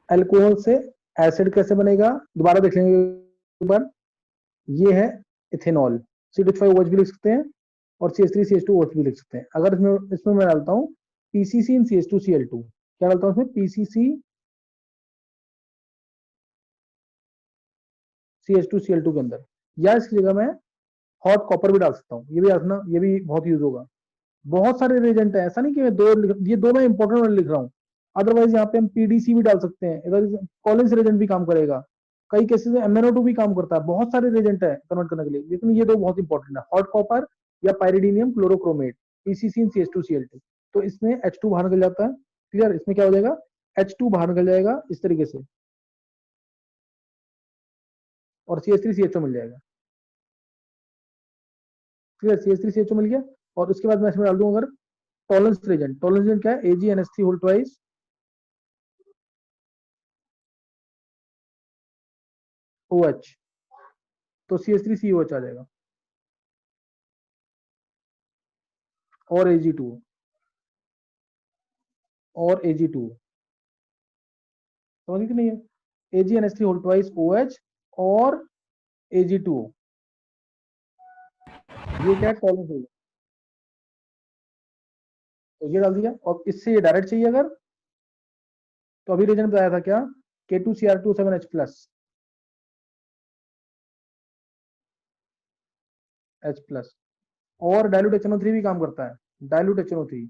Alcohol से acid कैसे बनेगा दोबारा देख लेंगे एक बार। ये है इथेनॉल, C2H5OH भी लिख सकते हैं और CH3CH2OH भी लिख सकते हैं। अगर इसमें मैं डालता हूँ PCC इन CH2Cl2, क्या डालता हूँ इसमें PCC CH2Cl2 के अंदर, या इसकी जगह मैं हॉट कॉपर भी डाल सकता हूँ, ये भी रखना, ये भी बहुत यूज होगा। बहुत सारे रिएजेंट है, ऐसा नहीं कि मैं ये दो मैं इंपॉर्टेंट वाले लिख रहा हूँ। अदरवाइज यहाँ पे हम PDC भी डाल सकते हैं, इधर कॉलिन्स रिएजेंट भी काम करेगा, कई केसेस में MnO2 भी काम करता है, बहुत सारे रिएजेंट है कन्वर्ट करने के लिए, लेकिन ये दो बहुत इंपॉर्टेंट है, हॉट कॉपर या पाइरिडीनियम क्लोरोक्रोमेट, PCC इन CH2Cl2। तो इसमें H2 बाहर निकल जाता है, क्लियर। इसमें क्या हो जाएगा, H2 बाहर निकल जाएगा इस तरीके से, और CH3CHO मिल जाएगा, क्लियर। CH3CHO मिल गया। और उसके बाद मैं इसमें डाल दूं अगर टॉलरेंस रिएजेंट, टॉलरेंस रिएजेंट क्या है, AgNH3 होल ट्वाइस OH, तो CH3COH आ जाएगा, और Ag2, और Ag2, समझ कि नहीं है, AgNH3 होल ट्वाइस OH और Ag2, ये क्या है, टॉलरेंस रिएजेंट, तो ये डाल दिया। और इससे ये डायरेक्ट चाहिए अगर, तो अभी रिएजेंट बताया था क्या, K2Cr2 7H plus, H plus, और डायलूट HNO3 भी काम करता है, डायलूट HNO3,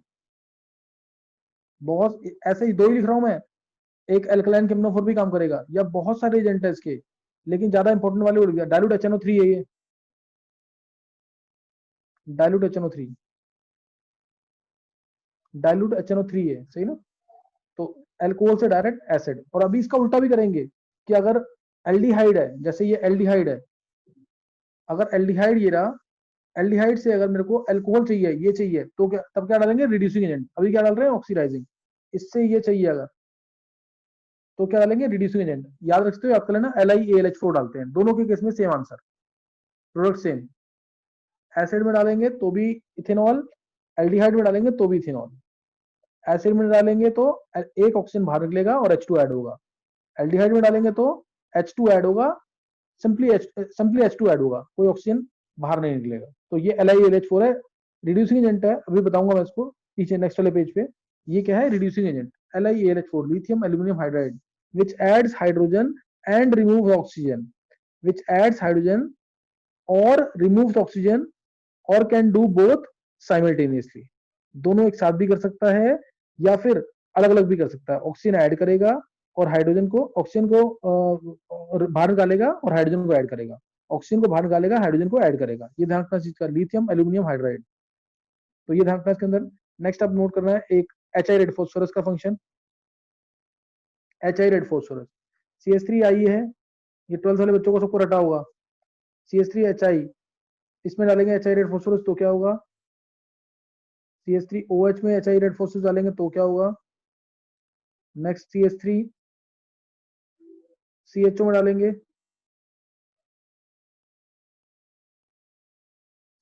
बहुत ऐसे ही दो ही लिख रहा हूं मैं, एक एल्कलाइन केमनोफोर भी काम करेगा, या बहुत सारे एजेंट है इसके, लेकिन ज्यादा इंपॉर्टेंट वाले उड़ गया, डायलूट HNO3 है ये, डायलूट HNO3, डायलूट HNO3 है, सही ना। तो एल्कोहल से डायरेक्ट एसिड, और अभी इसका उल्टा भी करेंगे कि अगर एल्डिहाइड है, जैसे ये एल्डिहाइड है, अगर एल्डिहाइड ये रहा, एल्डिहाइड से अगर मेरे को अल्कोहल चाहिए, ये चाहिए, तो क्या, तब क्या डालेंगे, रिड्यूसिंग एजेंट, अभी क्या डाल रहे हैं, ऑक्सीडाइजिंग, इससे ये चाहिए अगर, तो क्या डालेंगे, रिड्यूसिंग एजेंट। याद रखते हो, आपका लेना LiAlH4 डालते हैं, दोनों के केस में same answer, product same. Acid में डालेंगे तो भी इथेनॉल, एल्डिहाइड में डालेंगे तो भी इथेनॉल। एसिड में डालेंगे तो एक ऑक्सीजन बाहर निकलेगा और H2 ऐड होगा, एल्डिहाइड में डालेंगे तो H2 ऐड होगा, सिंपली H2 ऐड होगा, कोई ऑक्सीजन बाहर नहीं निकलेगा। तो ये LiAlH4 है, रिड्यूसिंग एजेंट है, अभी बताऊंगा मैं इसको पीछे नेक्स्ट वाले पेज पे। ये क्या है, reducing agent, LiAlH4, lithium aluminium hydride, which adds hydrogen and removes oxygen, which adds hydrogen or removes oxygen or can do both simultaneously, दोनों एक साथ भी कर सकता है या फिर अलग अलग भी कर सकता है, ऑक्सीजन ऐड करेगा और हाइड्रोजन को, ऑक्सीजन को बाहर निकालेगा और हाइड्रोजन को ऐड करेगा, ऑक्सीजन को बाहर निकालेगा, हाइड्रोजन को ऐड करेगा, ये ध्यान रखना चीज का, लिथियम एल्यूमिनियम हाइड्राइड, तो ये ध्यान रखना इसके अंदर। नेक्स्ट आप नोट करना है एक HI रेड फॉस्फोरस का function, HI red phosphorus, CH3 है, ये 12th वाले बच्चों को सबको रटा होगा, CH3HI, इसमें डालेंगे HI रेड फॉस्फोरस तो क्या होगा, CH3OH में HI रेड फॉस्फोरस डालेंगे तो क्या होगा, नेक्स्ट CH3CHO में डालेंगे,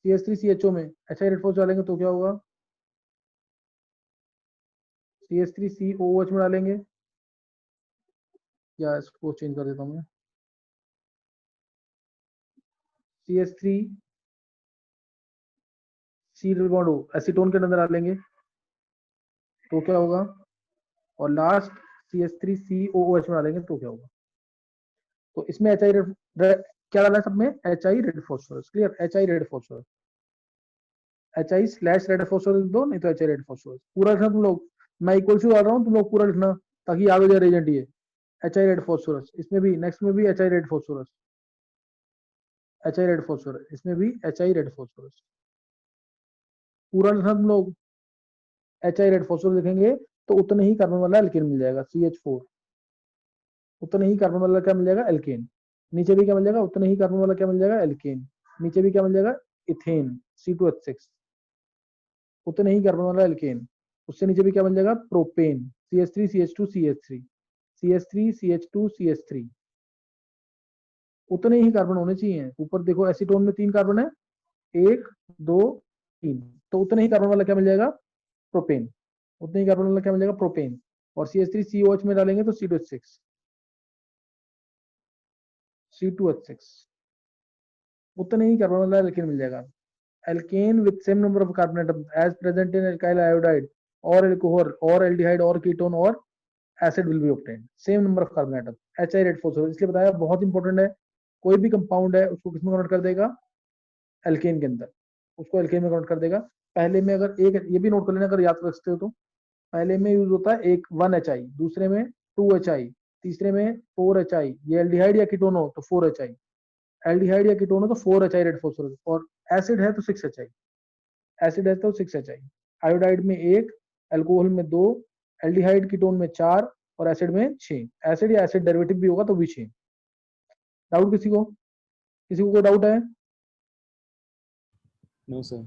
CH3CHO में HI रेड फॉस्फोरस डालेंगे तो क्या होगा, CH3COOH में डालेंगे, या इसको चेंज कर देता हूँ मैं, CH3 C double bond O acetone के अंदर डालेंगे तो क्या होगा, और लास्ट CH3COOH में डालेंगे तो क्या होगा। तो इसमें HI क्या डाला है सब में, HI red phosphorus, clear, HI red phosphorus, HI/रेड फॉस्फोरस दो, नहीं तो HI रेड फॉस्फोरस पूरा लिखना तुम लोग, मैं इक्वल टू डाल रहा हूँ, तुम लोग पूरा लिखना ताकि याद हो जाए रेजेंट ये, HI रेड फॉस्फोरस, इसमें भी नेक्स्ट में भी HI red phosphorus, HI red phosphorus, इसमें भी HI रेड फॉस्फोरस, पूरा लिखना तुम लोग। HI रेड फॉस्फोरस लिखेंगे तो उतने ही कार्बन वाला एल्केन मिल जाएगा, CH4, उतने ही कार्बन वाला क्या मिल जाएगा, एल्केन, नीचे भी क्या मिल जाएगा, उतने ही कार्बन वाला क्या मिल जाएगा, एल्केन, नीचे भी क्या मिल जाएगा, इथेन C2H6, उतने ही कार्बन वाला एल्केन, उससे नीचे भी क्या मिल जाएगा, प्रोपेन CH3CH2CH3, CH3CH2CH3, उतने ही कार्बन होने चाहिए। ऊपर देखो एसीटोन में 3 कार्बन है, 1 2 3, तो उतने ही कार्बन वाला क्या मिल जाएगा, प्रोपेन, उतने ही कार्बन वाला क्या मिल जाएगा, प्रोपेन। और CH3COH में डालेंगे तो C2H6, C2H6 उतना ही कार्बन वाला एल्केन मिल जाएगा। Alkane with same number of carbon atom as present in alkyl iodide और एल्कोहल और एल्डिहाइड और कीटोन और acid will be obtained, same number of carbon atom, HI red phosphorus. इसलिए बताया बहुत इंपॉर्टेंट है, कोई भी कंपाउंड है उसको किसमें कन्वर्ट कर देगा, एल्केन के अंदर, उसको एल्केन में कन्वर्ट कर देगा। पहले में अगर एक, ये भी नोट कर लेना अगर याद रख सकते हो तो, पहले में यूज होता है एक 1HI, दूसरे में 2HI, तीसरे में 4HI, ये एल्डिहाइड या कीटोन हो तो 4HI, एल्डिहाइड या कीटोन हो तो 4HI रेड फॉस्फोरस, और एसिड है तो 6HI, एसिड है तो 6HI, आयोडाइड में 1, अल्कोहल में 2, एल्डिहाइड कीटोन में 4 और एसिड में 6, एसिड या एसिड डेरिवेटिव भी होगा तो भी 6। डाउट किसी को, किसी को कोई डाउट है? No sir.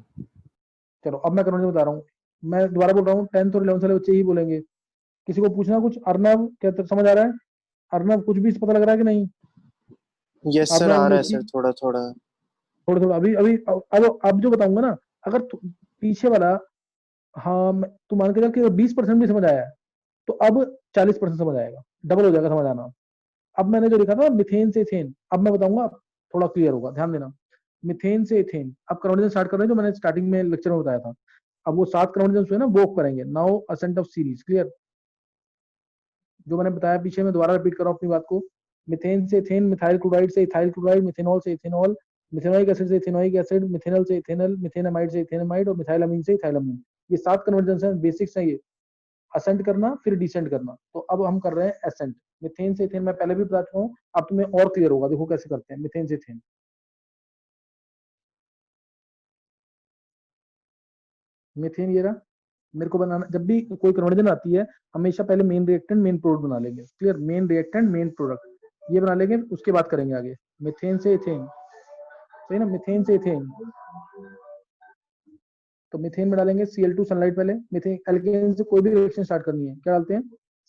चलो अब मैं कन्वर्जन बता रहा हूँ, मैं दोबारा बोल रहा हूँ, 10th और 11th वाले बच्चे ही बोलेंगे। किसी को पूछना कुछ? अर्नब क्या समझ आ रहा है? अर्नब कुछ भी पता लग रहा है कि नहीं? यस अब सर, मैं आ रहा है निश्चित सर, थोड़ा थोड़ा। थोड़ा थोड़ा अभी अभी अब जो बताऊंगा ना, अगर पीछे वाला, हाँ तू मान के चल कि 20% भी समझ आया है तो अब 40% समझ आएगा, डबल हो जाएगा समझ आना। अब मैंने जो लिखा था मिथेन से इथेन, अब मैं बताऊंगा, थोड़ा क्लियर होगा, ध्यान देना। मिथेन से इथेन अब कन्वर्जन स्टार्ट कर रहे हैं, जो मैंने स्टार्टिंग में लेक्चर में बताया था। अब वो 7 कन्वर्जन है ना वो करेंगे now, ascent of series, clear? जो मैंने बताया पीछे, मैं दोबारा रिपीट कर रहा हूँ अपनी बात को। मिथेन से इथेन, मिथाइल क्लोराइड से इथाइल क्लोराइड, मिथेनॉल से इथेनॉल, मिथेनोइक एसिड से इथेनोइक एसिड, मिथेनल से इथेनल, मिथेनामाइड से इथेनामाइड और मिथाइलामीन से इथाइलामीन। ये 7 कन्वर्जन है, बेसिक्स है ये। असेंट करना फिर डिसेंट करना, तो अब हम कर रहे हैं एसेंट। मिथेन से इथेन मैं पहले भी बता चुका हूँ, अब तुम्हें और क्लियर होगा, देखो कैसे करते हैं मिथेन से इथेन। मिथेन ये रहा, मेरे को बनाना, जब भी कोई कन्वर्जन आती है हमेशा पहले मेन रिएक्टेंट मेन प्रोडक्ट बना लेंगे, clear? Main reactant main product ये बना लेंगे, उसके बाद करेंगे आगे। मिथेन से इथेन, सही ना? मिथेन से इथेन, तो मिथेन में डालेंगे Cl2 सनलाइट। पहले मिथेन एल्केन से कोई भी रिएक्शन स्टार्ट करनी है क्या डालते हैं?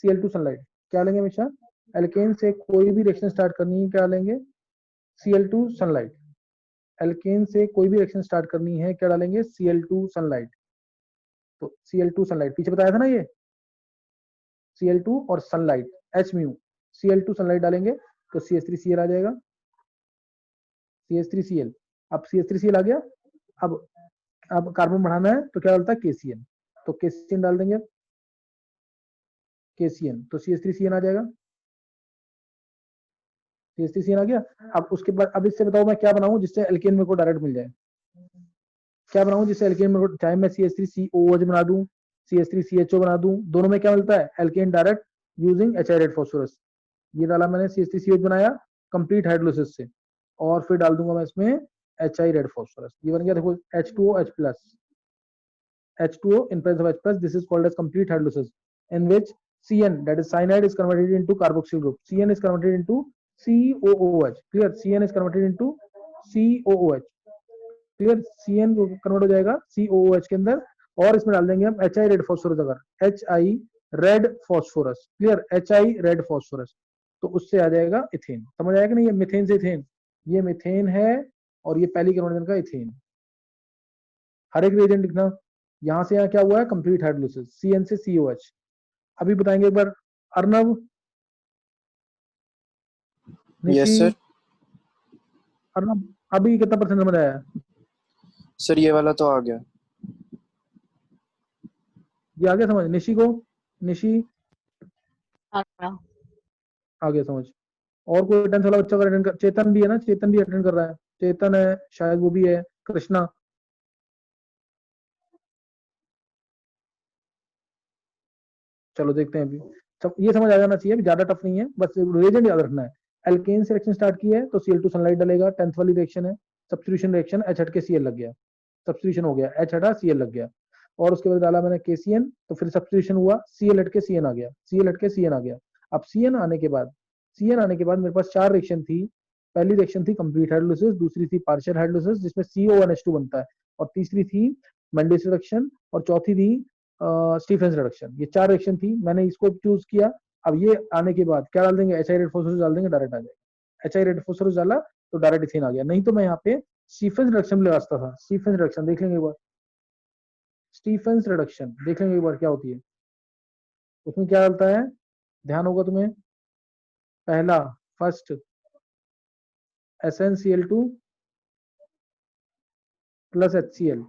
Cl2 sunlight. क्या डालेंगे हमेशा? एल्केन से कोई भी रिएक्शन स्टार्ट करनी है क्या डालेंगे? Cl2 sunlight. एल्केन से कोई भी रिएक्शन स्टार्ट करनी है क्या डालेंगे? Cl2 sunlight. तो Cl2 सनलाइट पीछे बताया था ना ये, Cl2 और sunlight H mu, Cl2 sunlight डालेंगे तो CH3Cl आ जाएगा, CH3Cl। अब CH3Cl आ गया, अब कार्बन बढ़ाना है तो क्या डालता है? KCl, तो KCl डाल देंगे, KCl तो CH3Cl आ जाएगा, CH3Cl आ गया। अब उसके बाद अब इससे बताओ मैं क्या बनाऊं जिससे एल्केन मेरे को डायरेक्ट मिल जाए? क्या बनाऊं जिससे एल्केन मेरे को, चाहे मैं CH3COOH बना दूं, CH3CHO बना दूं, दोनों में क्या मिलता है? Alkane direct using HI red phosphorus. ये डाला मैंने, CH3COH बनाया कंप्लीट हाइड्रोलिसिस से, और फिर डाल दूंगा मैं इसमें HI रेड फॉस्फोरस। ये बन गया देखो H2OH plus, H2O in presence of H plus, this is called as complete hydrolysis, in which CN, that is cyanide, is converted into carboxyl group. CN is converted into COOH. Clear? CN is converted into COOH. Clear? CN convert हो जाएगा COOH के अंदर, और इसमें डाल देंगे हम HI red phosphorus, अगर HI red phosphorus, clear? HI red phosphorus, तो उससे आ जाएगा इथेन। समझ आया कि नहीं? ये मिथेन से इथेन, ये मिथेन है और ये पहली कन्वर्जन का इथेन। हर एक रिएजेंट लिखना, यहां से यहाँ क्या हुआ है? कंप्लीट हाइड्रोलिसिस, CN से COH। अभी बताएंगे एक बार, अर्नब, निशी, यस सर। अर्नब अभी कितना परसेंट समझ आया? सर ये वाला तो आ गया। ये आ गया समझ? निशी को, निशी हाँ, आ गया समझ? और कोई 10th वाला बच्चा अगर अटेंड कर, चेतन भी है ना, चेतन भी अटेंड कर रहा है, चेतन है शायद, वो भी है, कृष्णा। चलो देखते हैं अभी, सब ये समझ आ जाना चाहिए, ज्यादा टफ नहीं है, बस रिएजेंट याद रखना है। एल्केन से रिएक्शन स्टार्ट की है तो Cl2 सनलाइट डालेगा, 10th वाली रिएक्शन है, सब्स्टिट्यूशन रिएक्शन, H हट के Cl लग गया, सब्स्टिट्यूशन हो गया, H हटा Cl लग गया, और उसके बाद डाला मैंने KCN, तो फिर सब्स्टिट्यूशन हुआ, Cl हट के Cn आ गया, Cl हट के Cn आ गया। अब Cn आने के बाद, Cn आने के बाद मेरे पास 4 रिएक्शन थी। पहली रिएक्शन थी कंप्लीट हाइड्रोलिसिस, दूसरी थी पार्शियल हाइड्रोलिसिस जिसमें CO1H2 बनता है, और तीसरी थी मेंडेलिस रिडक्शन, और चौथी थी स्टीफेंस रिडक्शन। ये 4 रिएक्शन थी, मैंने इसको चूज किया। अब ये आने के बाद क्या डाल देंगे? HI रेड फॉस्फोरस डाल देंगे, डायरेक्ट आ जाएगा। HI रेड फॉस्फोरस डाला तो डायरेक्ट इथेन आ गया, नहीं तो मैं यहाँ पे स्टीफेंस रिडक्शन में लगाता था। स्टीफेंस रिडक्शन देख लेंगे एक बार, स्टीफेंस रिडक्शन देख लेंगे एक बार क्या होती है। उसमें क्या डलता है, ध्यान होगा तुम्हें, पहला first SnCl2 plus HCl,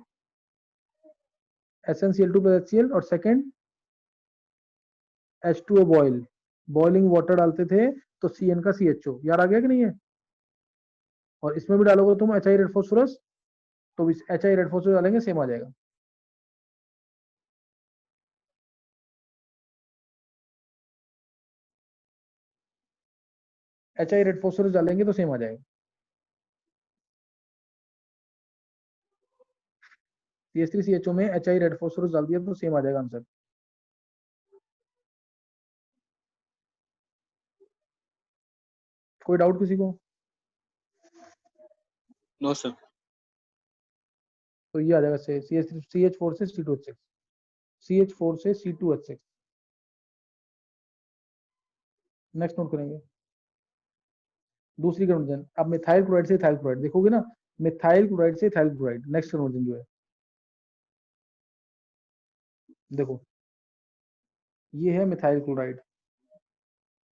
SnCl2 plus HCl, और second H2O boil, boiling water डालते थे तो Cn का CHO, याद आ गया कि नहीं है। और इसमें भी डालोगे तुम HI रेड फॉस्फोरस, तो इस HI रेड फॉस्फोरस डालेंगे सेम आ जाएगा। HI रेड फॉस्फोरस डालेंगे तो सेम आ जाएगा। CH3CHO में HI रेड फॉस्फोरस डाल दिया तो सेम आ जाएगा आंसर। कोई डाउट किसी को? No sir. तो ये आ जाएगा से CH4 से C2H6, CH4 से C2H6। नेक्स्ट नोट करेंगे दूसरी कन्वर्जन। अब मिथाइल क्लोराइड से इथाइल क्लोराइड देखोगे ना, मिथाइल क्लोराइड से इथाइल क्लोराइड नेक्स्ट कन्वर्जन जो है, देखो ये है मिथाइल क्लोराइड,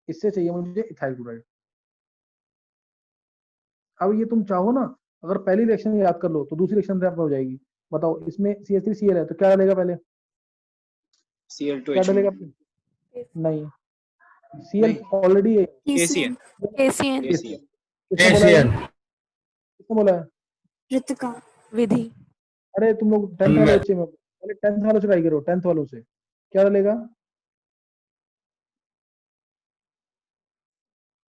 इससे चाहिए मुझे इथाइल क्लोराइड। अब ये तुम चाहो ना, अगर पहली रिएक्शन याद कर लो तो दूसरी रिएक्शन में हो जाएगी। बताओ, इसमें CH3Cl है तो क्या डालेगा पहले, क्या डालेगा? नहीं, Cl ऑलरेडी है। KCN किसने बोला है? रितिका विधि। अरे तुम लोग 10th वाले बच्चे में, पहले 10th वालों से ट्राई करो, 10th वालों से क्या डालेगा,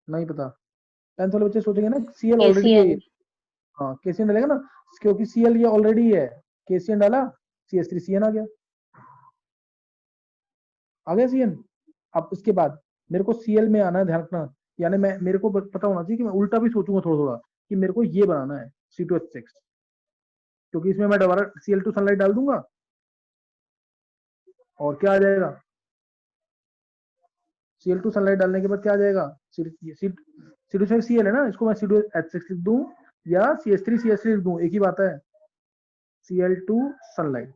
नहीं पता। 10th वाले बच्चे सोचेंगे ना Cl ऑलरेडी है, हाँ KCN डालेगा ना, क्योंकि Cl ये ऑलरेडी है, KCN डाला CH3CN आ गया, CN। अब इसके बाद मेरे को Cl में आना है, ध्यान रखना, यानी मेरे को पता होना चाहिए कि मैं उल्टा भी सोचूंगा थोड़ा थोड़ा, कि मेरे को ये बनाना है C2H6, क्योंकि इसमें मैं दोबारा Cl2 सनलाइट डाल दूंगा और क्या आ जाएगा, Cl2 सनलाइट डालने के बाद क्या आ जाएगा, C2Cl है ना, इसको मैं C2H6 लिख दूं या CH3CH3 लिख दूं, एक ही बात है, Cl2 सनलाइट,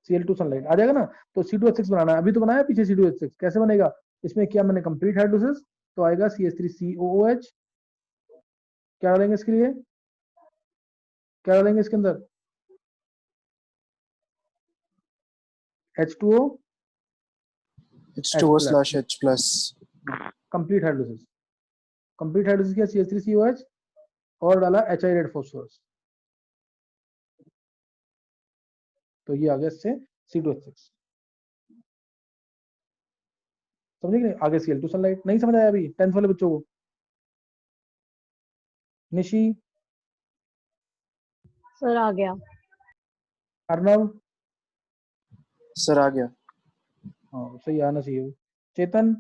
Cl2 सनलाइट आ जाएगा ना। तो C2H6 बनाना है, अभी तो बनाया पीछे C2H6, कैसे बनेगा, इसमें किया मैंने कंप्लीट हाइड्रोलिसिस, तो आएगा CH3COOH, क्या डालेंगे इसके लिए, क्या डालेंगे इसके अंदर, H2O H2O/H+। Complete hydrolysis, complete hydrolysis किया CH3COH और डाला HI रेड फॉस्फोरस, तो ये आ गया इससे C2H6, समझे कि नहीं। आगे Cl2 सनलाइट, नहीं समझ आया अभी 10th वाले बच्चों को? निशी, सर आ गया। अर्नव, सर आ गया। हाँ सही आना चाहिए। चेतन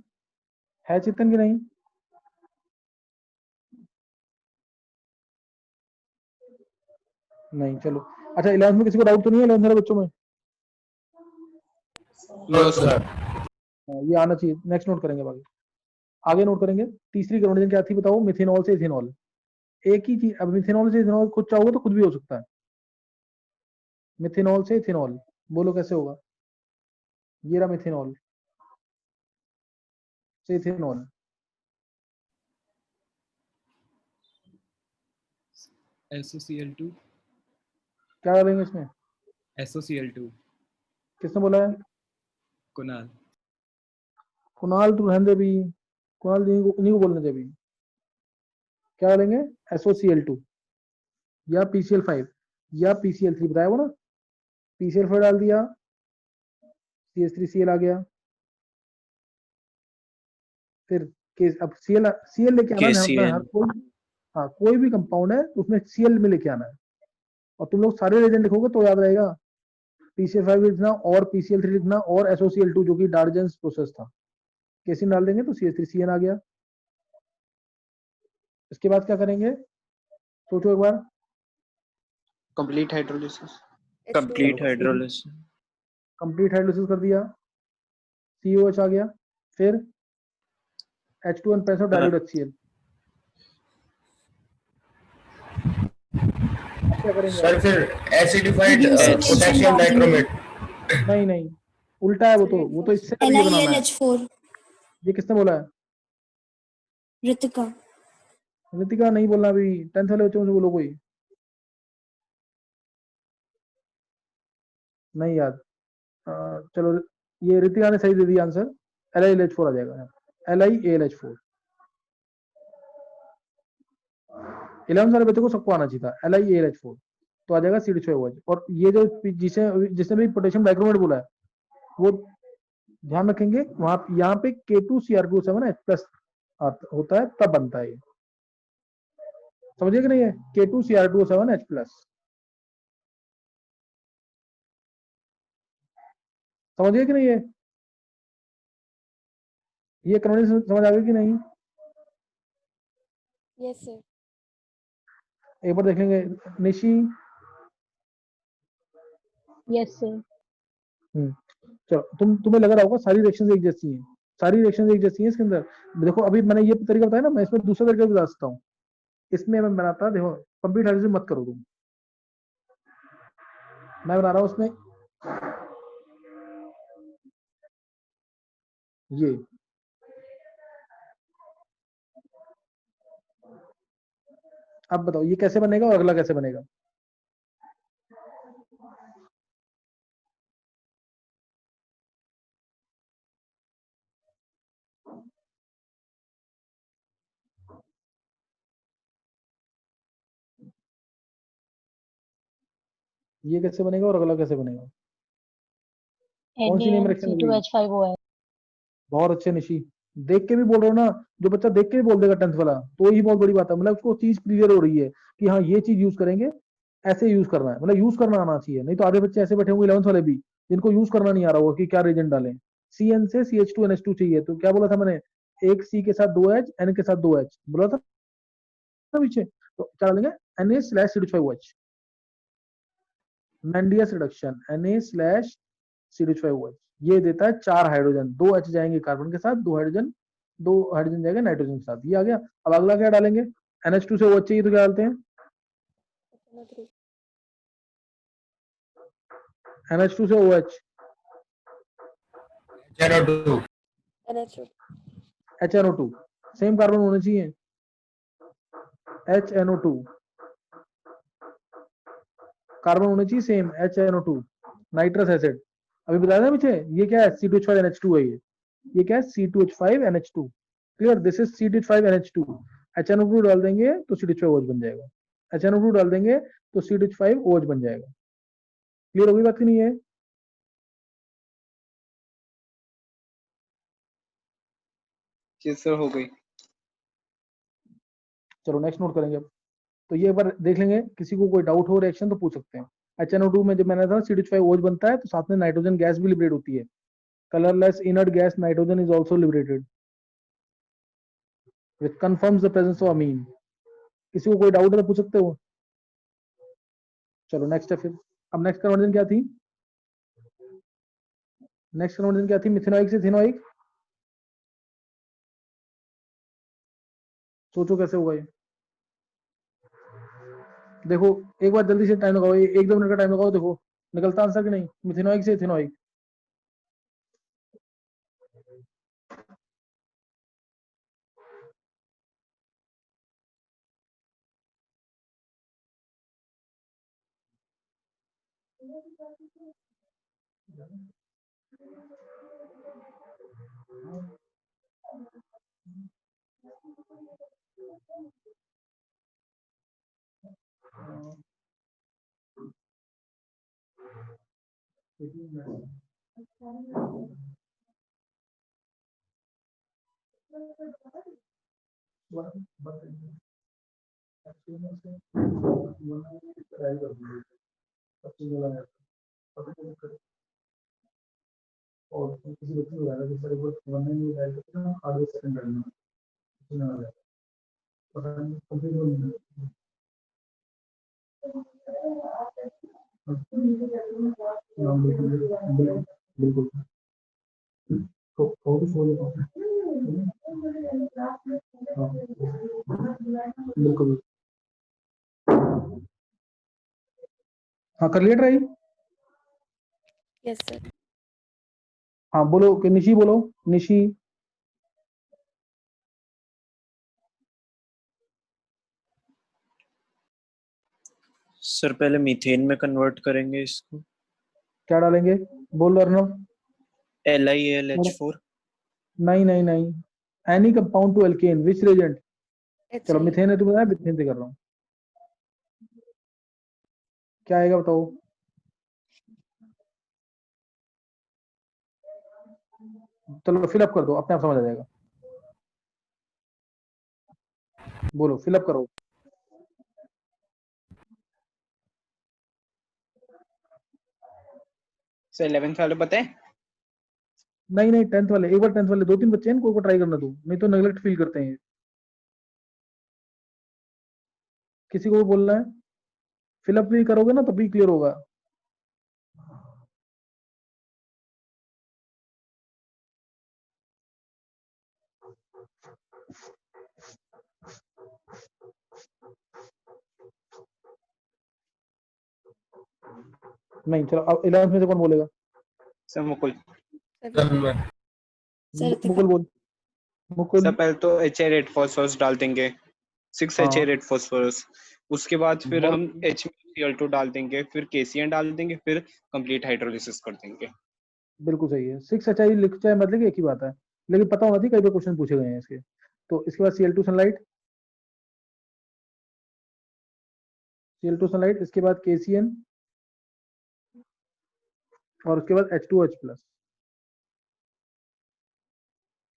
है, चेतन की नहीं, नहीं चलो। अच्छा 11th में किसी को डाउट तो नहीं है 11th वाले बच्चों में? No sir. ये आना चाहिए, नेक्स्ट नोट करेंगे बाकी, आगे नोट करेंगे। तीसरी कन्वर्जन क्या थी बताओ, मिथेनॉल से इथेनॉल, एक ही चीज। अब मिथेनॉल से इथेनॉल खुद चाहोगे तो खुद भी हो सकता है, मिथेनॉल से इथेनॉल, बोलो कैसे होगा, ये रहा मिथेनॉल से इथेनॉल, SOCl2। क्या डालेंगे इसमें, SOCl2। किसने बोला है? कुणाल। कुणाल तू रहने दे भी, कुणाल नहीं को बोलने दे भी। क्या डालेंगे, SOCl2 या PCl5 या PCl3, बताया वो ना, PCl5 डाल दिया, CH3Cl आ गया, फिर अब Cl लेके आना है हर कोई, हाँ कोई भी कंपाउंड है उसमें Cl में लेके आना है, और तुम लोग सारे रिएजेंट लिखोगे तो याद रहेगा, PCl5 लिखना और PCl3 लिखना और SOCl2 जो कि डार्जेंस प्रोसेस था, केसिन डाल देंगे तो CH3CN आ गया। इसके बाद क्या करेंगे, सोचो एक बार, complete hydrolysis. Complete hydrolysis. Complete hydrolysis कर दिया, COH आ गया, फिर H2N पैंसठ डाइल्यूट HCl, क्या करेंगे सर फिर एसिडिफाइड पोटेशियम नाइट्रोमेट। नहीं, उल्टा है वो तो इससे ये बनाना है। LILH4 ये किसने बोला है? रितिका रितिका नहीं बोलना अभी, 10th वाले बच्चों से बोलो कोई। नहीं याद। चलो, ये रितिका ने सही दे दिया आंसर, LILH4 आ जाएगा, LIALH4। 11th वाले बच्चों को सबको आना चाहिए था LIALH4, तो आ जाएगा C2H5OH। और ये जो जिसने भी पोटेशियम डाइक्रोमेट बोला है वो ध्यान रखेंगे, वहां यहाँ पे K2Cr2O7H+ होता है, तब बनता है ये। समझिए कि नहीं है, K2Cr2O7H+। समझिए कि नहीं है, ये कन्वर्जन समझ आ गई कि नहीं? यस सर एक बार देख लेंगे। निशी। यस सर चलो, तुम्हें लग रहा होगा सारी रिएक्शंस एक जैसी हैं, सारी रिएक्शंस एक जैसी हैं इसके अंदर। देखो अभी मैंने ये तरीका बताया ना, मैं इसमें दूसरा तरीका भी बता सकता हूँ। इसमें मैं बनाता, देखो कंप्लीट हाइड्रोजन मत करो तुम, मैं बना रहा हूँ उसमें ये। अब बताओ ये कैसे बनेगा और अगला कैसे बनेगा? ये कैसे बनेगा और अगला कैसे बनेगा? कौन सी नेम रिएक्शन लगेगी? NaC2H5OH बहुत अच्छे निशी, देख के भी बोल रहे हो ना, जो बच्चा देख के भी बोल देगा 10th वाला, तो ही बहुत बड़ी बात है। मतलब उसको चीज क्लियर हो रही है कि हाँ ये चीज यूज करेंगे, ऐसे यूज करना है, मतलब यूज करना आना चाहिए। नहीं तो आधे बच्चे ऐसे बैठे होंगे 11th वाले भी, जिनको यूज करना नहीं आ रहा होगा कि क्या रिएजेंट डालें। CN से CH2NH2 चाहिए, तो क्या बोला था मैंने, एक C के साथ 2H, N के साथ 2H बोला था ना पीछे, तो क्या डालेंगे, Na/CH5OH, मैंडियस रिडक्शन Na/CH5OH। ये देता है 4 हाइड्रोजन, 2 H जाएंगे कार्बन के साथ, 2 हाइड्रोजन जाएगा नाइट्रोजन के साथ। ये आ गया। अब अगला क्या डालेंगे, NH2 से OH चाहिए तो क्या डालते हैं, NH2 से OH, HNO2 HNO2, same carbon होने चाहिए, HNO2 कार्बन होने चाहिए सेम, HNO2 नाइट्रस एसिड। अभी बताया था पीछे, ये क्या है, C2H5NH2 है ये क्या है, C2H5NH2। Clear, this is C2H5NH2। HNO2 डाल देंगे तो C2H5OH बन जाएगा, HNO2 डाल देंगे तो C2H5OH बन जाएगा। क्लियर होगी बात की नहीं है? जी सर हो गई। चलो नेक्स्ट नोट करेंगे अब। तो ये एक बार देख लेंगे, किसी को कोई डाउट हो रिएक्शन तो पूछ सकते हैं। HNO2 में जब मैंने था C2H5OH बनता है, तो साथ में नाइट्रोजन गैस भी लिबरेट होती है, colourless inert gas nitrogen is also liberated which confirms the presence of amine. किसी को कोई डाउट है तो पूछ सकते हो। चलो नेक्स्ट है फिर। अब नेक्स्ट कन्वर्जन क्या थी, नेक्स्ट कन्वर्जन क्या थी, मिथेनॉइक से इथेनॉइक। सोचो कैसे होगा ये। देखो एक बार जल्दी से टाइम लगाओ, 1-2 मिनट का टाइम लगाओ, देखो निकलता आंसर कि नहीं, मिथेनॉइक से इथेनॉइक। और किसी बच्चे को ज्यादा दूसरे को बनने में डाल के ना, 8 सेकंड डालना, इतना आ जाए, पता नहीं कंप्लीट हो नहीं। नाम बिल्कुल बिल्कुल तो भी सोच बिल्कुल। हाँ कर लिया ट्राई। यस सर हाँ बोलो कि निशी बोलो, निशी। सर पहले मीथेन में कन्वर्ट करेंगे इसको। क्या डालेंगे? बोलो अर्नव। LiAlH4। नहीं नहीं नहीं, any compound to alkane which reagent? चलो HI मिथेन है, तुम्हें बताया, मिथेन से कर रहा हूँ। क्या आएगा बताओ? चलो फिलअप कर दो, अपने आप समझ आ जाएगा। बोलो फिलअप करो। सर 11th वाले पता है? नहीं नहीं, टेंथ वाले, एक बार टेंथ वाले, दो तीन बच्चे हैं, इनको को ट्राई करना दो, नहीं तो नेगलेक्ट फील करते हैं ये। किसी को भी बोलना है, फिलअप भी करोगे ना तभी क्लियर होगा। नहीं चलो, अब 11th में से कौन बोलेगा? सर मुकुल। मुकुल बोल। मुकुल। सर पहले तो HI रेड फॉस्फोरस डाल देंगे, 6 हाँ HI रेड फॉस्फोरस। उसके बाद फिर बहुत हम HCl2 डाल देंगे, फिर KCN डाल देंगे, फिर कंप्लीट हाइड्रोलिसिस कर देंगे। बिल्कुल सही है। 6 HI लिख चाहे मतलब कि एक ही बात है, लेकिन पता होना चाहिए, कई बार क्वेश्चन पूछे गए हैं इसके। तो इसके बाद Cl2 सनलाइट, Cl2 सनलाइट, इसके बाद KCN, और उसके बाद H2OH plus,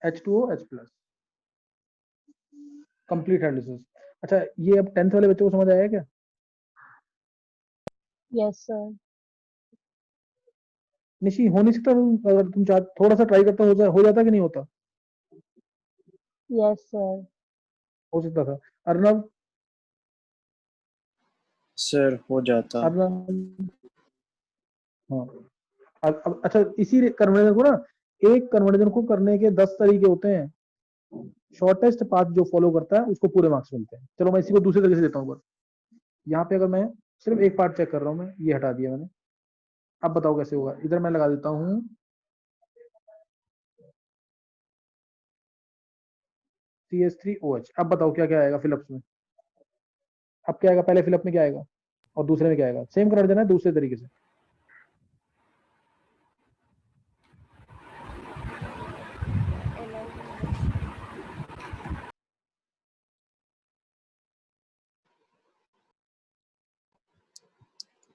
H2OH plus, complete hydrolysis. अच्छा, ये अब टेंथ वाले बच्चों को समझ आया क्या? Yes sir. निशी हो नहीं सकता, अगर तुम चाह थोड़ा सा ट्राई करता हो जाता कि नहीं होता? Yes sir. हो सकता था। अर्नव। सर हो जाता। अर्नव। हाँ। अब अच्छा, इसी कन्वर्जन को ना, एक कन्वर्जन को करने के 10 तरीके होते हैं, शॉर्टेस्ट पाथ जो फॉलो करता है उसको पूरे मार्क्स मिलते हैं। चलो मैं इसी को दूसरे तरीके से देता हूँ। यहाँ पे अगर मैं सिर्फ एक पार्ट चेक कर रहा हूँ, मैं ये हटा दिया मैंने, अब बताओ कैसे होगा। इधर मैं लगा देता हूँ CH3OH। अब बताओ क्या क्या आएगा फिलअप्स में? अब क्या आएगा, पहले फिलअप में क्या आएगा और दूसरे में क्या आएगा? सेम कर देना है दूसरे तरीके से।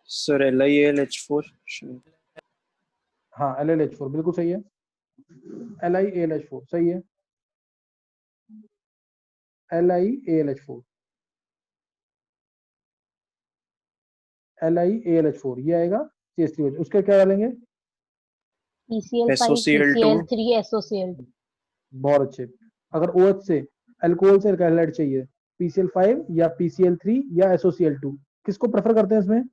Sir LiAlH4। हाँ LiLH4 बिल्कुल सही है, LiAlH4 सही है, LiAlH4, LiAlH4 ये आएगा। CH3OH, उसका क्या डालेंगे? PCl5 SOCl2। PCl3 SOCl2. बहुत अच्छे। अगर OH से, अल्कोहल से एल्काइलाइड चाहिए, PCl5 या PCl3 या SOCl2, किसको प्रेफर करते हैं इसमें?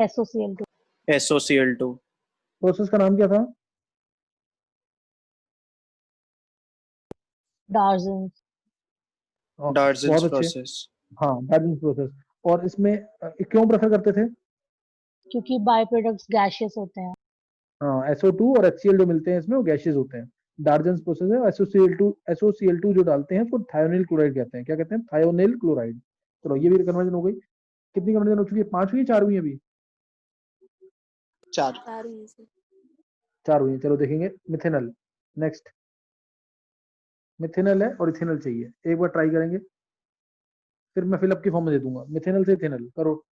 SOCl2. SOCl2। प्रोसेस का नाम क्या था? Darzens. बहुत डार्जन्स अच्छे। प्रोसेस। हाँ डार्विन प्रोसेस। और इसमें क्यों प्रेफर करते थे? क्योंकि बाय प्रोडक्ट्स गैशियस होते हैं। हाँ SO2 और HCl जो मिलते हैं इसमें वो गैसेस होते हैं। डार्जन्स प्रोसेस है। SOCl2 जो डालते हैं उसको थायोनिल क्लोराइड कहते हैं। क्या कहते हैं? Thionyl chloride. चलो ये भी कन्वर्जन हो गई। कितनी कन्वर्जन हो चुकी है? 5 हुई, 4 हुई है अभी? 4। 4 हुई हैं। चलो देखेंगे मिथेनल। नेक्स्ट, मिथेनल है और इथेनल चाहिए, एक बार ट्राई करेंगे, फिर मैं फिलअप की फॉर्म में दे दूंगा। मिथेनल से इथेनल करो।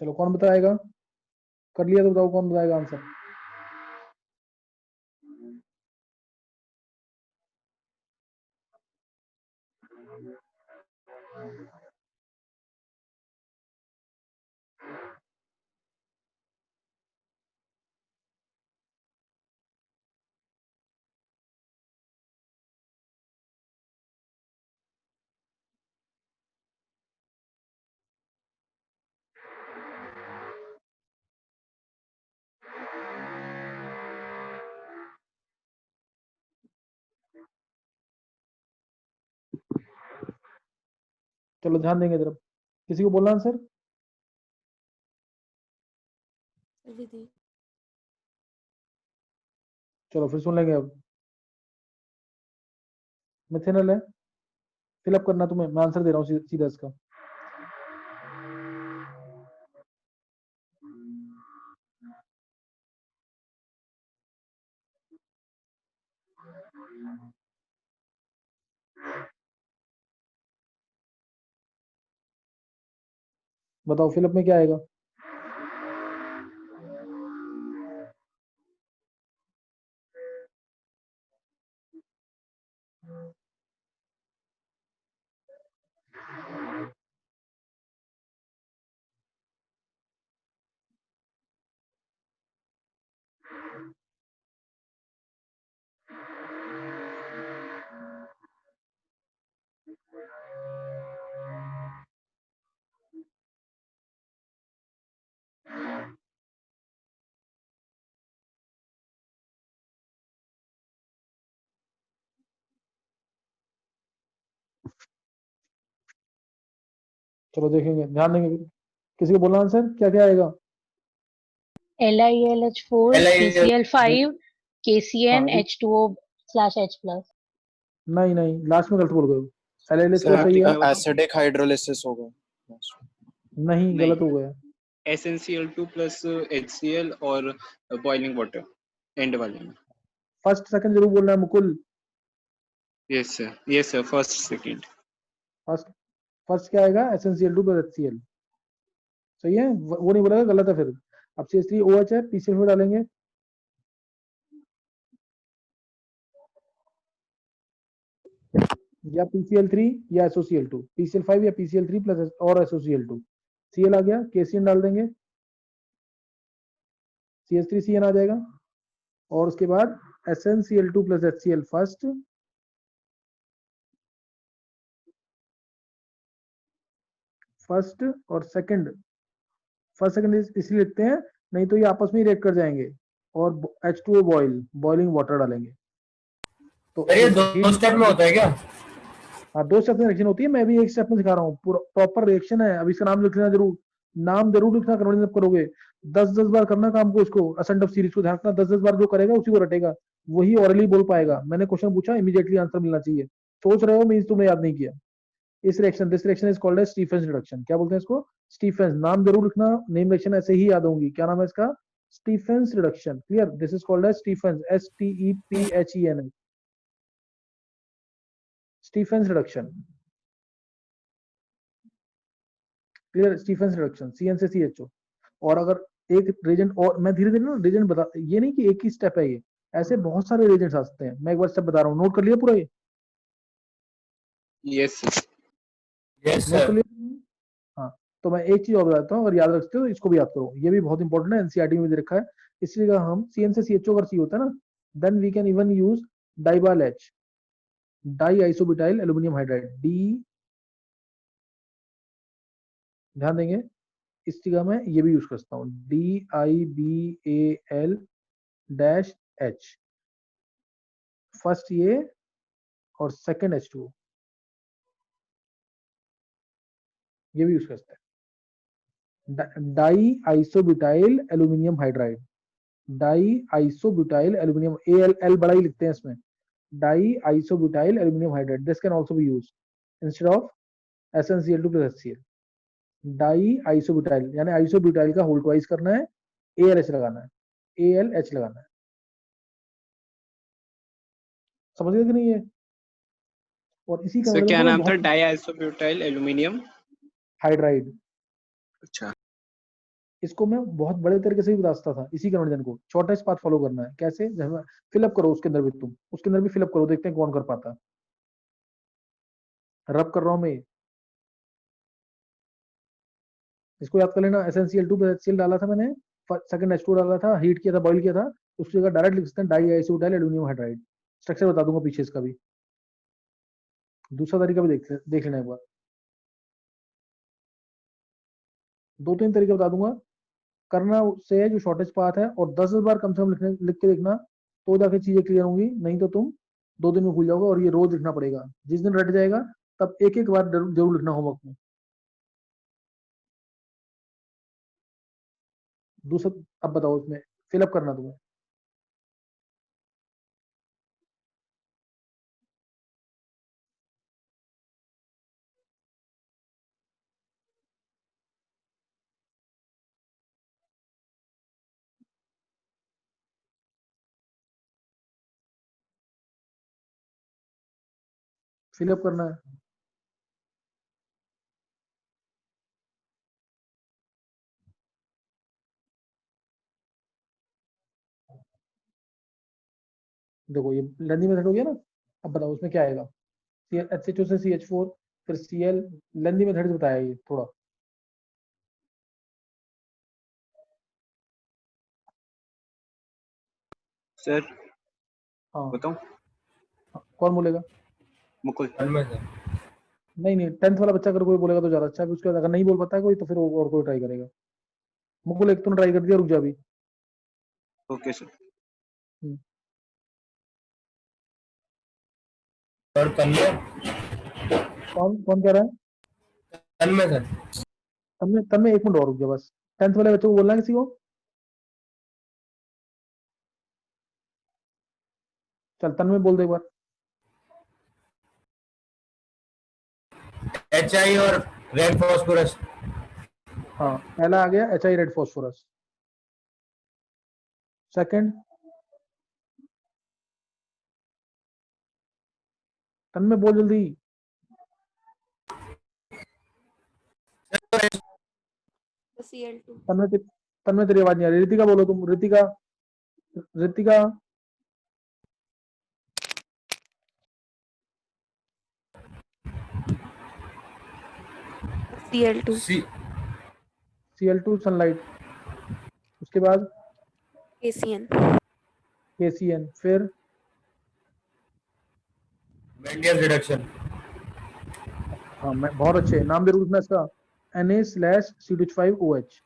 चलो कौन बताएगा? कर लिया तो बताओ कौन बताएगा आंसर। चलो ध्यान देंगे तरफ, किसी को बोलना आंसर? दीदी चलो फिर सुन लेंगे अब। मिथेनल है, फिलअप करना तुम्हें, मैं आंसर दे रहा हूँ सीधा इसका। बताओ फिलअप में क्या आएगा? चलो देखेंगे, ध्यान देंगे फिर। किसी को बोलना आंसर क्या क्या आएगा? LiAlH4 CCl5 KCN हाँ H2O/H+। नहीं नहीं, लास्ट में गलत बोल गए हो। LiLH सर, क्या सही है? बताओ। एसिडिक हाइड्रोलिसिस होगा। नहीं, नहीं। गलत हो गया। SnCl2 प्लस HCl और बॉइलिंग वाटर एंड वाले में। फर्स्ट सेकंड जरूर बोलना है Mukul. Yes sir, first second. First first क्या आएगा? SnCl2 plus HCl। सही है, वो नहीं बोलेगा, गलत है फिर। अब CH3OH है, PCl में डालेंगे। या PCl3 या SOCl2, PCl5 या PCl3 प्लस और SOCl2। Cl आ गया, KCN डाल देंगे, CH3CN आ जाएगा। और उसके बाद SnCl2 plus HCl first, first और सेकंड। फर्स्ट सेकंड इसलिए लिखते हैं, नहीं तो ये आपस में ही रिएक्ट कर जाएंगे। और H2O बॉइलिंग वाटर डालेंगे। तो ये दो स्टेप में होता है क्या? हाँ, 2 स्टेप में रिएक्शन होती है, मैं भी 1 स्टेप में सिखा रहा हूँ। पूरा प्रॉपर रिएक्शन है। अब इसका नाम लिखना जरूर, नाम जरूर लिखना, कन्वर्जन जब करोगे 10-10 बार करना काम को। इसको असेंट ऑफ सीरीज को ध्यान रखना, 10-10 बार जो करेगा उसी को रटेगा, वही ऑरली बोल पाएगा। मैंने क्वेश्चन पूछा, इमीडिएटली आंसर मिलना चाहिए। सोच रहे हो मीन्स तुमने याद नहीं किया। इस reaction, this reaction is called as Stephens reduction. क्या बोलते हैं इसको? स्टीफेंस। नाम जरूर लिखना, नेम रिएक्शन ऐसे ही याद होंगी। क्या नाम है इसका? Stephens reduction. Clear? This is called as Stephens, STEPHENS, Stephens reduction. Clear? Stephens reduction, CN से CHO। और अगर एक रिएजेंट, और मैं धीरे धीरे ना रिएजेंट बता, ये नहीं कि एक ही स्टेप है ये, ऐसे बहुत सारे रिएजेंट्स आ सकते हैं। मैं एक बार स्टेप बता रहा हूँ, नोट कर लिया पूरा ये? Yes sir. यस नोट कर सर। लिया? हाँ, तो मैं एक चीज और बताता हूँ, अगर याद रखते हो तो इसको भी याद करो। ये भी बहुत इंपॉर्टेंट है, एनसीईआरटी में दे रखा है। इसलिए अगर हम CN से CHO अगर C होता है ना, then we can even use DIBAL H, di isobutyl aluminium hydride, D. ध्यान देंगे, इस जगह में ये भी यूज करता हूँ, DIBAL-H, फर्स्ट ये और सेकंड H2O, ये भी यूज करते हैं। Die isobutyl aluminium hydride, die isobutyl aluminium, AL बड़ा ही लिखते हैं इसमें, die isobutyl aluminium hydride. This can also be used instead of SnCl2 plus HCl। Die isobutyl यानी आइसोब्यूटाइल का होल ट्वाइस करना है, ALH लगाना है, ALH लगाना है। समझ गए कि नहीं है? और इसी सर कन्वर्जन क्या को मैं नाम था? बहुत डाईआइसोब्यूटाइल एल्यूमिनियम। हाइड्राइड, अच्छा। इसको मैं बहुत बड़े तरीके से भी बता सकता था। इसी कन्वर्जन को शॉर्टेस्ट पाथ फॉलो करना है। कैसे? जब फिलअप करो उसके अंदर भी, तुम उसके अंदर भी फिलअप करो, देखते हैं कौन कर पाता है। रब कर रहा हूं मैं, इसको याद कर लेना। SnCl2 प्लस HCl डाला था मैंने, सेकंड H2 डाला था, हीट किया था, बॉइल किया था, उसकी जगह डायरेक्ट लिख सकते हैं die isobutyl aluminium hydride. Structure बता दूंगा पीछे इसका भी। दूसरा तरीका भी देख लेना एक बार, 2-3 तरीके बता दूंगा। करना उससे है जो शॉर्टेज पाथ है, और 10 बार कम से कम लिख के देखना, तो जाके चीजें क्लियर होंगी। नहीं तो तुम 2 दिन में भूल जाओगे, और ये रोज लिखना पड़ेगा। जिस दिन रट जाएगा तब एक एक बार जरूर लिखना होमवर्क में। दूसरा अब बताओ, इसमें फिलअप करना तुम्हें। फिलअप करना है। देखो ये लेंदी मेथड हो गया ना। अब बताओ उसमें क्या आएगा। HCHO से CH4 फिर Cl। लेंदी मेथड बताया ये थोड़ा। सर हाँ बताऊं? कौन बोलेगा? मुकुल। तन्मय सर। नहीं नहीं, 10th वाला बच्चा अगर कोई बोलेगा तो ज्यादा अच्छा है, उसके बाद अगर नहीं बोल पाता है कोई तो फिर और कोई ट्राई करेगा। मुकुल एक तूने ट्राई कर दिया, रुक जा अभी। Okay sir. और तन्मय। कौन कौन कह रहा है? तन्मय सर। तब में 1 मिनट और रुक जा बस। 10th वाले बच्चों को बोलना है किसी को? चल तन्मय बोल दे एक बार। HI और रेड फॉस्फोरस। हाँ पहला आ गया HI रेड फॉस्फोरस। सेकंड तन्मय बोल जल्दी। Cl2। तन्मय तेरी आवाज नहीं आ रही। रितिका बोलो तुम। रितिका। रितिका। Cl2। सी Cl2 सनलाइट। उसके बाद KCN। KCN फिर मेंडियस रिडक्शन। हाँ मैं बहुत अच्छे नाम जरूर लिखना इसका। Na/CH5OH।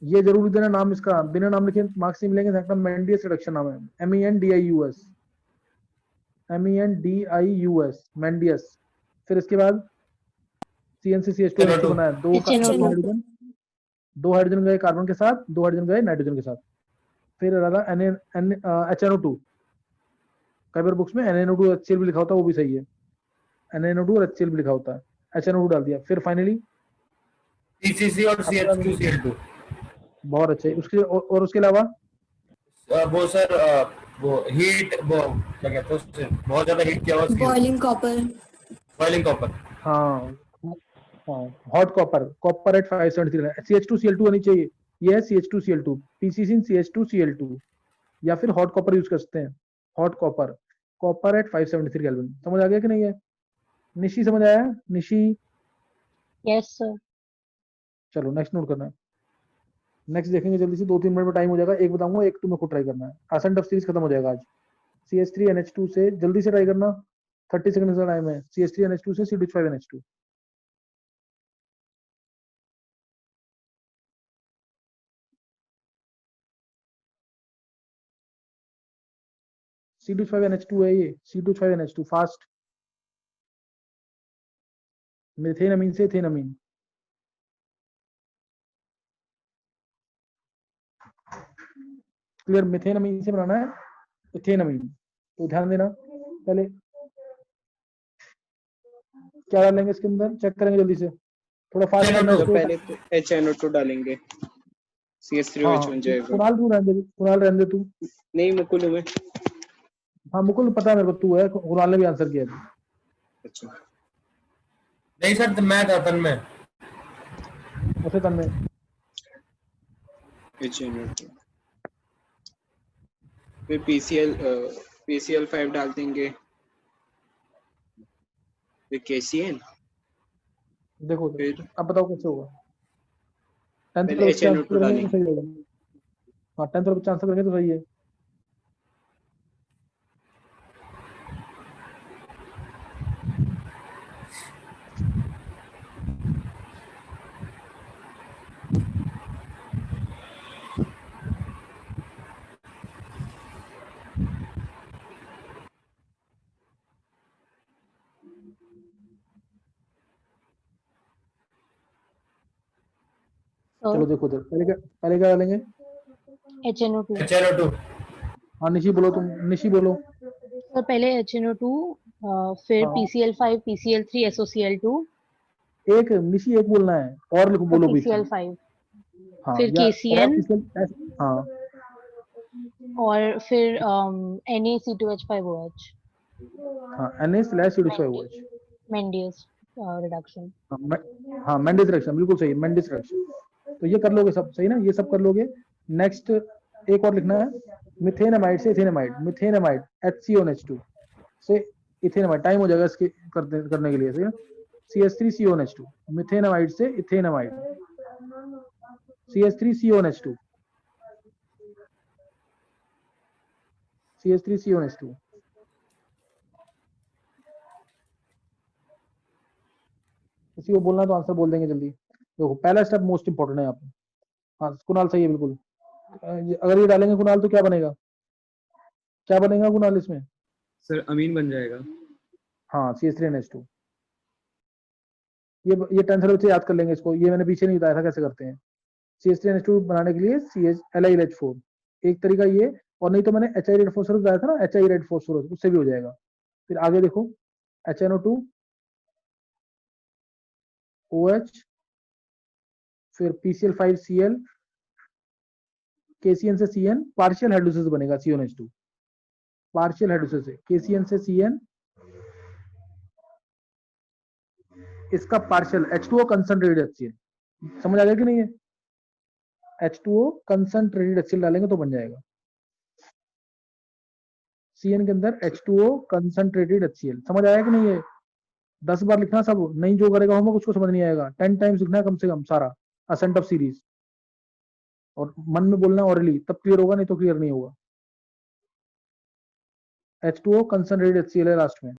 ये जरूर लिख देना नाम इसका, बिना नाम लिखे मार्क्स नहीं मिलेंगे। सेकंड मेंडियस रिडक्शन नाम है, MENDIUS। MENDIUS मेंडियस। फिर इसके बाद CN से CH2NH2 बना है। दो HNO2। हाइड्रोजन, 2 हाइड्रोजन गए कार्बन के साथ, 2 हाइड्रोजन गए नाइट्रोजन के साथ। फिर रहा HNO2। कई बार बुक्स में NaNO2 HCl भी लिखा होता है, वो भी सही है। NaNO2 और HCl भी लिखा होता है, HNO2 डाल दिया। फिर फाइनली TCC और CH2Cl2। बहुत अच्छे। उसके और उसके अलावा वो सर वो हीट वो क्या कहते हैं उससे बहुत ज्यादा हीट किया हुआ Boiling copper। Boiling copper. हाँ हाँ hot copper, copper at 573 CH2Cl2 होनी चाहिए। ये है CH2Cl2, PCC CH2Cl2। या फिर हॉट कॉपर यूज कर सकते हैं। Hot copper, copper at 573 kelvin. समझ आ गया कि नहीं है? निशी समझ आया? Nishi Yes, sir. चलो नेक्स्ट नोट करना है। नेक्स्ट देखेंगे जल्दी से, 2-3 मिनट में टाइम हो जाएगा। एक बताऊंगा, एक तुम्हें खुद ट्राई करना है। आसन टफ सीरीज खत्म हो जाएगा आज। CH3NH2 से जल्दी से ट्राई करना। 30 सेकंड का टाइम है। CH3NH2 से C2H5NH2। C2H5NH2 है ये। C2H5NH2 fast. मिथेन अमीन से इथेन अमीन। क्लियर? मिथेन अमीन से बनाना है इथेन अमीन। तो ध्यान देना। पहले क्या डालेंगे इसके अंदर, चेक करेंगे जल्दी से। थोड़ा फास्ट करना है तो इसको। पहले तो HNO2 डालेंगे, CH3OH हाँ बन जाएगा। कुणाल तू रहने दे, कुणाल रहने दे तू। नहीं मुकुल हूँ मैं। हाँ मुकुल पता है मेरे को तू है, कुणाल ने भी आंसर किया था। अच्छा नहीं सर तो मैं था तन्मय। उसे तन्मय। HNO2 फिर PCl5 डाल देंगे, फिर KCN, देखो फिर अब बताओ कैसे होगा। 10th पहले वाले बच्चे आंसर HNO2 करेंगे तो डालेंगे। सही होगा। हाँ 10th वाले बच्चे आंसर करेंगे तो सही है। चलो सर देखो उधर, पहले क्या डालेंगे? HNO2 HNO2 हाँ निशी बोलो, तुम निशी बोलो। सर पहले HNO2 फिर हाँ PCl5 PCl3 SOCl2 एक निशी एक बोलना है, और लिखो, फिर बोलो बीच में। PCl5 हाँ फिर या और KCN हाँ और फिर Na-C2H5OH हाँ Na/CO2OH। Mendes reduction। हाँ मेंडिस रिएक्शन, बिल्कुल सही, मेंडिस रिएक्शन। तो ये कर लोगे सब, सही ना, ये सब कर लोगे। नेक्स्ट एक और लिखना है, मिथेनामाइड से इथेनामाइड, मिथेनामाइड HCONH2 से इथेनामाइड, टाइम हो जाएगा इसके करने के लिए, सही ना। CH3CONH2, मिथेनामाइड से इथेनामाइड, CH3CONH2, CH3CONH2। किसी को बोलना तो आंसर बोल देंगे जल्दी। देखो पहला स्टेप मोस्ट इंपॉर्टेंट है यहाँ पे। हाँ कुणाल सही है बिल्कुल। अगर ये डालेंगे कुणाल तो क्या बनेगा, क्या बनेगा कुणाल इसमें? सर अमीन बन जाएगा। हाँ CH3NH2। ये टेंथ बच्चे याद कर लेंगे इसको, ये मैंने पीछे नहीं बताया था कैसे करते हैं। CH3NH2 बनाने के लिए LiLH4 एक तरीका ये, और नहीं तो मैंने HI रेड फॉस्फोरस बताया था ना, HI रेड फॉस्फोरस, उससे भी हो जाएगा। फिर आगे देखो HNO2 OH, फिर PCl5Cl, KCN से CN, पार्शियल हाइड्रोलिसिस बनेगा CONH2, पार्शियल हाइड्रोलिसिस से KCN से CN, इसका पार्शियल H2O कंसंट्रेटेड HCl। समझ आ गया कि नहीं है? H2O कंसंट्रेटेड HCl डालेंगे तो बन जाएगा। CN के अंदर H2O कंसंट्रेटेड HCl। समझ आया कि नहीं है? 10 बार लिखना सब, नहीं जो करेगा होमवर्क उसको समझ नहीं आएगा। 10 टाइम्स लिखना है कम से कम सारा असेंट ऑफ सीरीज, और मन में बोलना ऑरली, तब क्लियर होगा, नहीं तो क्लियर नहीं होगा। H2O कंसंट्रेटेड HCl है लास्ट में।